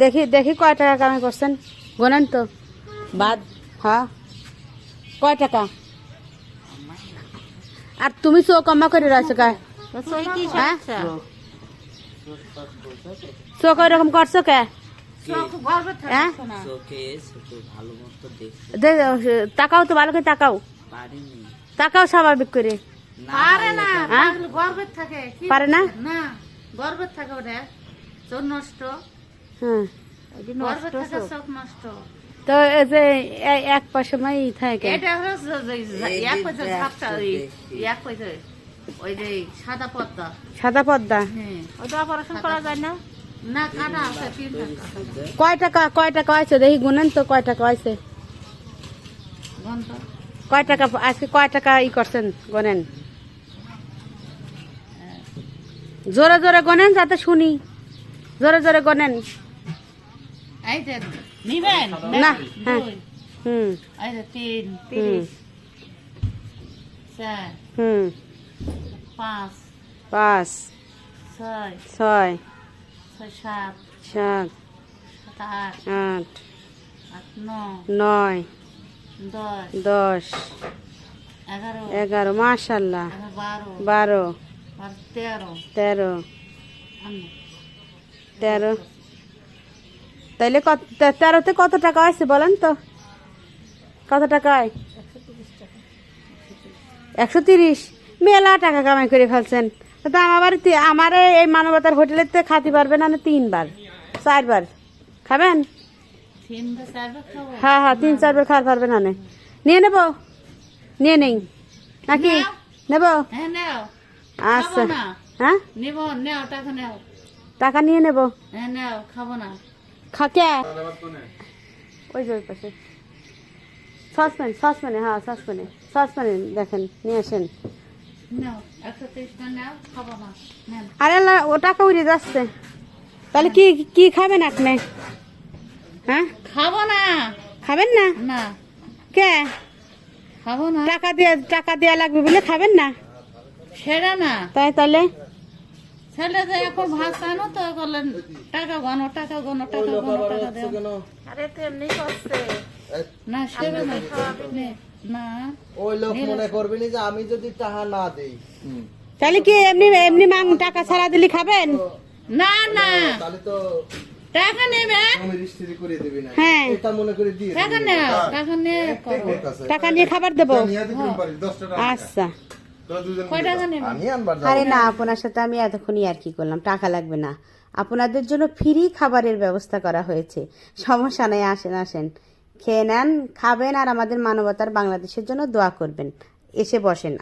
দেখি দেখি কয় টাকা কামাই করছেন গোনেন তো বাদ। হ্যাঁ কয় টাকা? আর তুমি চোখ কমা করে রয়েছো কে? হ্যাঁ চোখ ওইরকম করছো কে? হ্যাঁ তাকাও তো ভালো করে তাকাও, তাকাও স্বাভাবিক করে। পারে না, হ্যাঁ? গর্বের থাকে কি পারে না? না, গর্বের থাকে ওটা চোখ নষ্ট, হ্যাঁ গর্বের থাকে চোখ নষ্ট। তো এই যে এক পাশে মাই থাকে এটা হলো এক পয়সা ঝাপটা, এক পয়সা ওই যে সাদা পদ্মা। সাদা পর্দা। হ্যাঁ ওটা অপারেশন করা যায় না? না কাটা আছে 3 টাকা। কয় টাকা হয়েছে দেখি গুনেন তো কয় টাকা হয়েছে? ঘন্টা কয় টাকা আজকে কয় টাকা ই করছেন গোনেন? জোরে জোরে গোনেন যাতে শুনি, জোরে জোরে গোনেন। এই যে নিবেন না হ্যাঁ হুম এই যে 3 হুম 4 হুম 5 5 6 6 7 7 8 8 9 9 10 10 11 11 মাশাআল্লাহ 12 12 আর 13 13 আম্মা 13 তাইলে কত 13তে কত টাকা হয়েছে বলেন তো? কত টাকা হয়? 130। মেলা টাকা কামাই করে ফেলছেন। তো আমার বাড়িতে আমার এই মানবতার হোটেলেতে খাতে পারবেন না 3 বার 4 বার খাবেন? 3 বা 4 বার খাবো। হ্যাঁ হ্যাঁ 3 4 বার খাওয়ার পারবেন না। নিয়ে নেব, নিয়ে নেই নাকি নাও। নেব? হ্যাঁ নাও, আচ্ছা খাবো না। হ্যাঁ নেব, নাও টাকা নাও। টাকা নিয়ে নেব। হ্যাঁ নাও, খাবো না। খাকে ওই যে ওই পাশে সসপ্যানে হ্যাঁ সসপ্যানে দেখেন নিয়ে আসেন। নাও 130 টাকা নাও, খাবো না। নেন। আরে আল্লাহ, ও টাকা উড়ে যাচ্ছে। তাহলে কি কি খাবেন আপনি? হ্যাঁ খাবো না। খাবেন না? না কে খাবো না, টাকা দেওয়া লাগবে বলে খাবেন না? সেটা না। তাই তাহলে ছেলে যে এখন ভাত আনো তো বললেন টাকা গনো, টাকা গনো, টাকা গনো, টাকা দেও। আরে তেমনি করছে না, সেটা না। না ওই লোক মনে করবে না যে আমি যদি টাকা না দেই তাহলে কি এমনি এমনি টাকা ছাড়া দিলে খাবেন? না না, তাহলে তো টাকা নেবে, আমি রিস্ট্রি করে দিবি না। হ্যাঁ এটা মনে করে দিয়ে টাকা নেও, টাকা নিয়ে করো। টাকা নিয়ে খাবার দেবো। নিয়ে দিবি পারি 10 টাকা আচ্ছা কয় টাকা নেবে? আমি আনবার যাব আরে না, আপনার সাথে আমি এতক্ষণই আর কি করলাম, টাকা লাগবে না। আপনাদের জন্য ফ্রি খাবারের ব্যবস্থা করা হয়েছে, সমস্যা নেই। আসেন আসেন, খেয়ে নেন, খাবেন, আর আমাদের মানবতার বাংলাদেশের জন্য দোয়া করবেন। এসে বসেন।